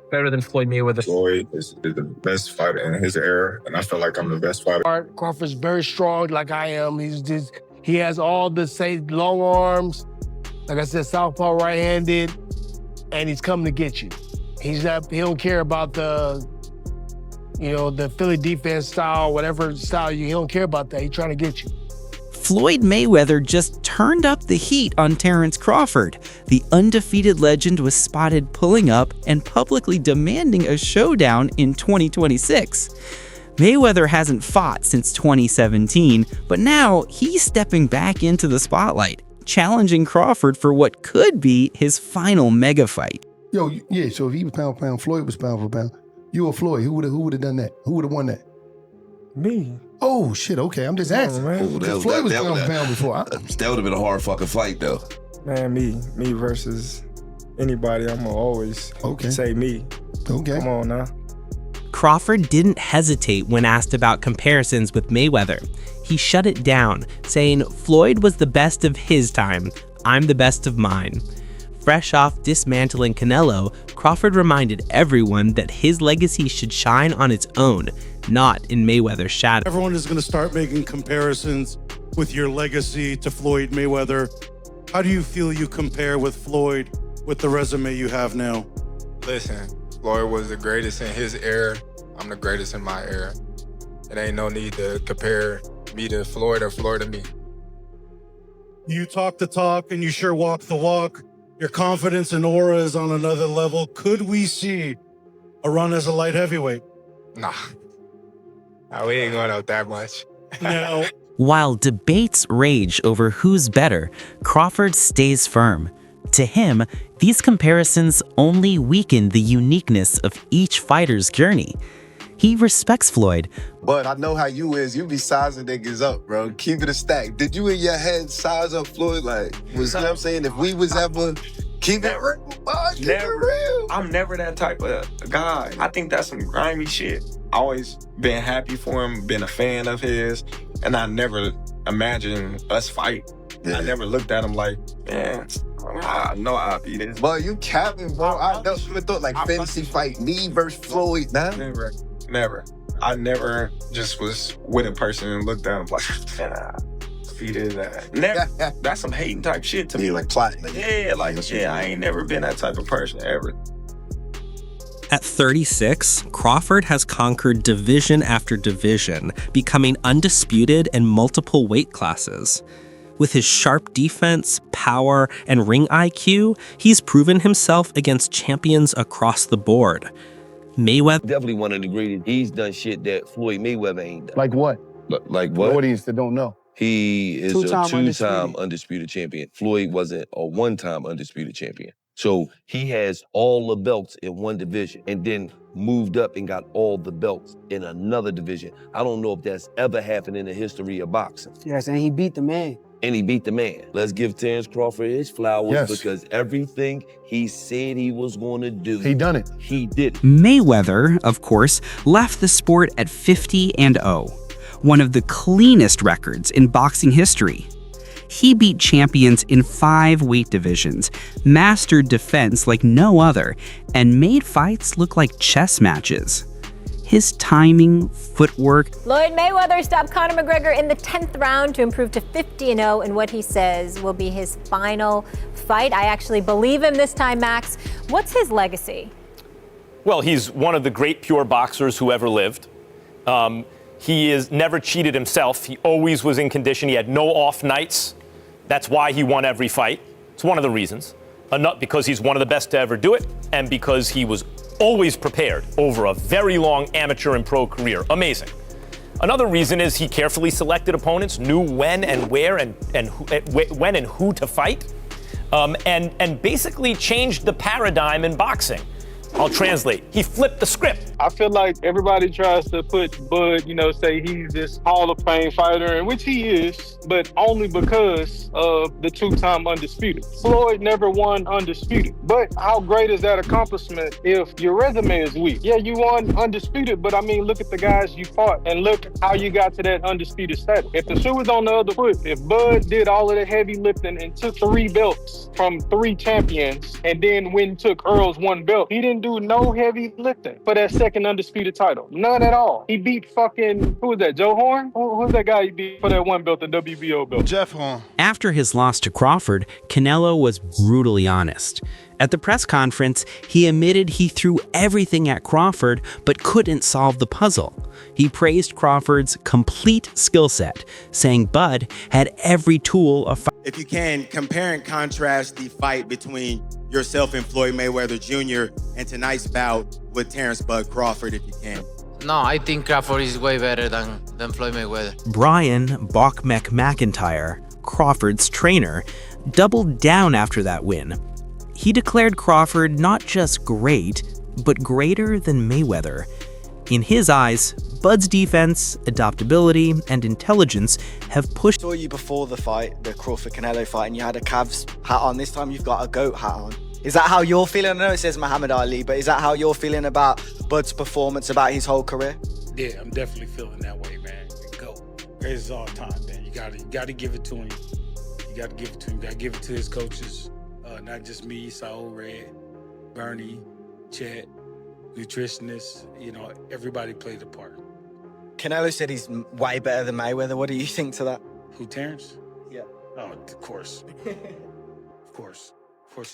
Better than Floyd Mayweather. Floyd is the best fighter in his era, and I feel like I'm the best fighter. Crawford's very strong, like I am. He has all the same long arms. Like I said, southpaw, right-handed, and he's coming to get you. He don't care about the Philly defense style, whatever style he don't care about that. He's trying to get you. Floyd Mayweather just turned up the heat on Terence Crawford. The undefeated legend was spotted pulling up and publicly demanding a showdown in 2026. Mayweather hasn't fought since 2017, but now he's stepping back into the spotlight, challenging Crawford for what could be his final mega fight. So if he was pound for pound, Floyd was pound for pound. You or Floyd, who would have done that? Who would have won that? Me. Oh, shit, okay, I'm just asking. Floyd was pound for pound before. That would have been a hard fucking fight, though. Man, me versus anybody, I'm gonna always say me. Okay. Come on now. Crawford didn't hesitate when asked about comparisons with Mayweather. He shut it down, saying Floyd was the best of his time, I'm the best of mine. Fresh off dismantling Canelo, Crawford reminded everyone that his legacy should shine on its own, not in Mayweather's shadow. Everyone is going to start making comparisons with your legacy to Floyd Mayweather. How do you feel you compare with Floyd with the resume you have now? Listen, Floyd was the greatest in his era. I'm the greatest in my era. It ain't no need to compare me to Floyd or Floyd to me. You talk the talk and you sure walk the walk. Your confidence and aura is on another level. Could we see a run as a light heavyweight? Nah, we ain't going out that much. No. While debates rage over who's better, Crawford stays firm. To him, these comparisons only weaken the uniqueness of each fighter's journey. He respects Floyd. But I know how you is. You be sizing niggas up, bro. Keep it a stack. Did you in your head size up Floyd? Like, you know what I'm saying? If we was ever keep it real, keep it real. I'm never that type of guy. I think that's some grimy shit. Always been happy for him, been a fan of his, and I never imagined us fight. Yeah. I never looked at him like, man, I know I'll beat this. But you capping, bro. I never thought like fantasy fight me versus Floyd, nah. Never. I never just was with a person and looked at him like, man, beat his ass. Never. That's some hating type shit to me. Like plotting. I ain't never been that type of person ever. At 36, Crawford has conquered division after division, becoming undisputed in multiple weight classes. With his sharp defense, power, and ring IQ, he's proven himself against champions across the board. Mayweather definitely one of the greatest. He's done shit that Floyd Mayweather ain't done. Like what? Like what? The audience that don't know. He is a two-time undisputed champion. Floyd wasn't a one-time undisputed champion. So he has all the belts in one division and then moved up and got all the belts in another division. I don't know if that's ever happened in the history of boxing. Yes, and he beat the man. Let's give Terence Crawford his flowers because everything he said he was going to do, he done it. He did. Mayweather, of course, left the sport at 50-0, one of the cleanest records in boxing history. He beat champions in 5 weight divisions, mastered defense like no other, and made fights look like chess matches. His timing, footwork. Floyd Mayweather stopped Conor McGregor in the 10th round to improve to 50-0 in what he says will be his final fight. I actually believe him this time, Max. What's his legacy? Well, he's one of the great pure boxers who ever lived. He is never cheated himself. He always was in condition. He had no off nights. That's why he won every fight. It's one of the reasons. Not because he's one of the best to ever do it, and because he was always prepared over a very long amateur and pro career. Amazing. Another reason is he carefully selected opponents, knew when and where and when and who to fight, and basically changed the paradigm in boxing. I'll translate. He flipped the script. I feel like everybody tries to put Bud, say he's this Hall of Fame fighter, and which he is, but only because of the two-time undisputed. Floyd never won undisputed. But how great is that accomplishment if your resume is weak? Yeah, you won undisputed, but I mean, look at the guys you fought and look how you got to that undisputed status. If the shoe was on the other foot, if Bud did all of the heavy lifting and took 3 belts from 3 champions, and then when took Earl's 1 belt, he didn't do no heavy lifting for that second undisputed title. None at all. He beat fucking, who was that, Joe Horn? Who's that guy he beat for that 1 belt, the WBO belt? Jeff Horn. After his loss to Crawford, Canelo was brutally honest. At the press conference, he admitted he threw everything at Crawford but couldn't solve the puzzle. He praised Crawford's complete skill set, saying Bud had every tool of If you can, compare and contrast the fight between yourself and Floyd Mayweather Jr. and tonight's bout with Terence "Bud" Crawford, if you can. No, I think Crawford is way better than Floyd Mayweather. Brian Bachmek McIntyre, Crawford's trainer, doubled down after that win. He declared Crawford not just great, but greater than Mayweather. In his eyes, Bud's defense, adaptability, and intelligence have pushed. I saw you before the fight, the Crawford-Canelo fight, and you had a Cavs hat on. This time you've got a GOAT hat on. Is that how you're feeling? I know it says Muhammad Ali, but is that how you're feeling about Bud's performance, about his whole career? Yeah, I'm definitely feeling that way, man. GOAT. Greatest of all time, man. You gotta give it to him. You gotta give it to him. You gotta give it to his coaches. Not just me, Saul Red, Bernie, Chet, nutritionists, everybody played a part. Canelo said he's way better than Mayweather. What do you think to that? Who, Terence? Yeah. Oh, of course. Of course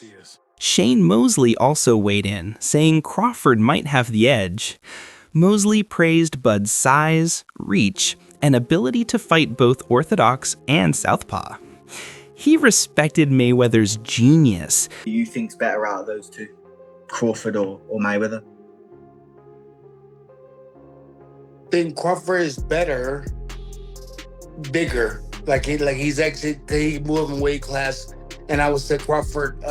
he is. Shane Mosley also weighed in, saying Crawford might have the edge. Mosley praised Bud's size, reach, and ability to fight both orthodox and southpaw. He respected Mayweather's genius. Who do you think's better out of those two, Crawford or Mayweather? I think Crawford is better, bigger. Like he's actually he moved in weight class, and I would say Crawford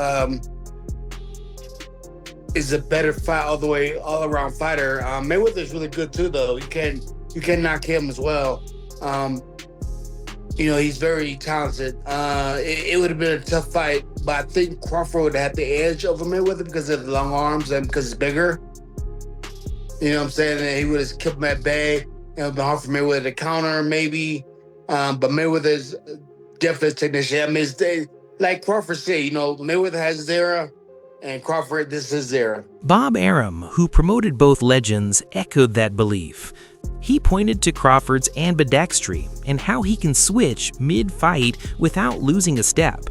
is a better fight all around fighter. Mayweather's really good too, though. You can knock him as well. He's very talented. It would have been a tough fight, but I think Crawford would have the edge over Mayweather because of the long arms and because he's bigger. You know what I'm saying? And he would have kept him at bay. It would have been hard for Mayweather to counter, maybe. But Mayweather's definitely a technician. I mean, like Crawford said, Mayweather has his era, and Crawford, this is his era. Bob Arum, who promoted both legends, echoed that belief. He pointed to Crawford's ambidextry and how he can switch mid-fight without losing a step.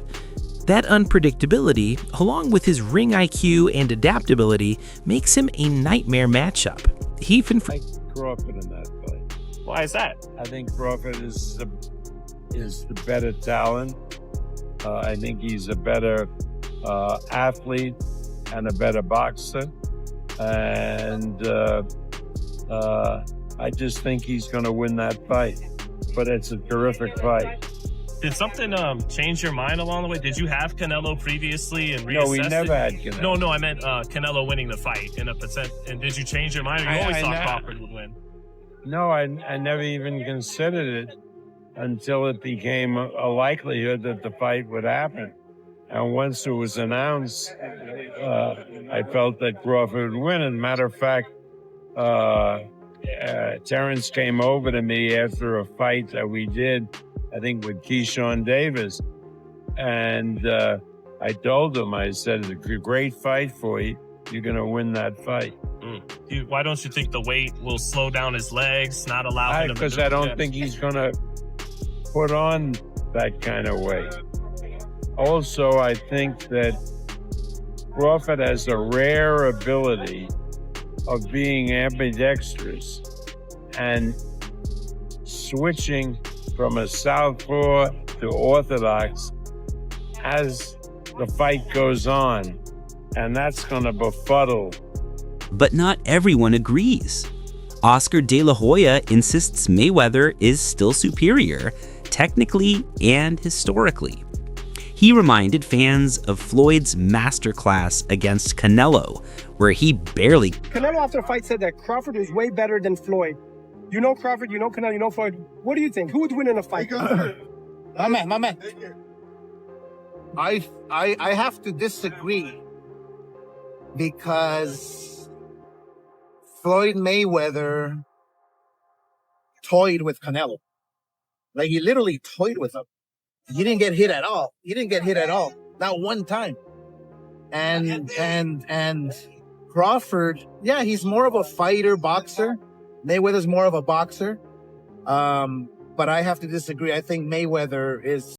That unpredictability, along with his ring IQ and adaptability, makes him a nightmare matchup. He even Crawford in that fight. Why is that? I think Crawford is the better talent. I think he's a better athlete and a better boxer. And I just think he's going to win that fight. But it's a terrific fight. Did something change your mind along the way? Did you have Canelo previously and reassessed No, we never had Canelo. No, I meant Canelo winning the fight in a percent. And did you change your mind? Or you always thought Crawford would win? No, I never even considered it until it became a likelihood that the fight would happen. And once it was announced, I felt that Crawford would win. As a matter of fact, Terence came over to me after a fight that we did, I think with Keyshawn Davis. And I told him, I said, it's a great fight for you. You're going to win that fight. Why don't you think the weight will slow down his legs, not allow him to... Because I don't think he's going to put on that kind of weight. Also, I think that Crawford has a rare ability of being ambidextrous and switching from a southpaw to orthodox as the fight goes on, and that's going to befuddle. But not everyone agrees. Oscar De La Hoya insists Mayweather is still superior, technically and historically. He reminded fans of Floyd's masterclass against Canelo, where he barely... Canelo after the fight said that Crawford is way better than Floyd. You know Crawford, you know Canelo, you know Floyd. What do you think? Who would win in a fight? My man. I have to disagree because Floyd Mayweather toyed with Canelo. Like, he literally toyed with him. He didn't get hit at all. Not one time. And Crawford, yeah, he's more of a fighter, boxer. Mayweather's more of a boxer. But I have to disagree. I think Mayweather is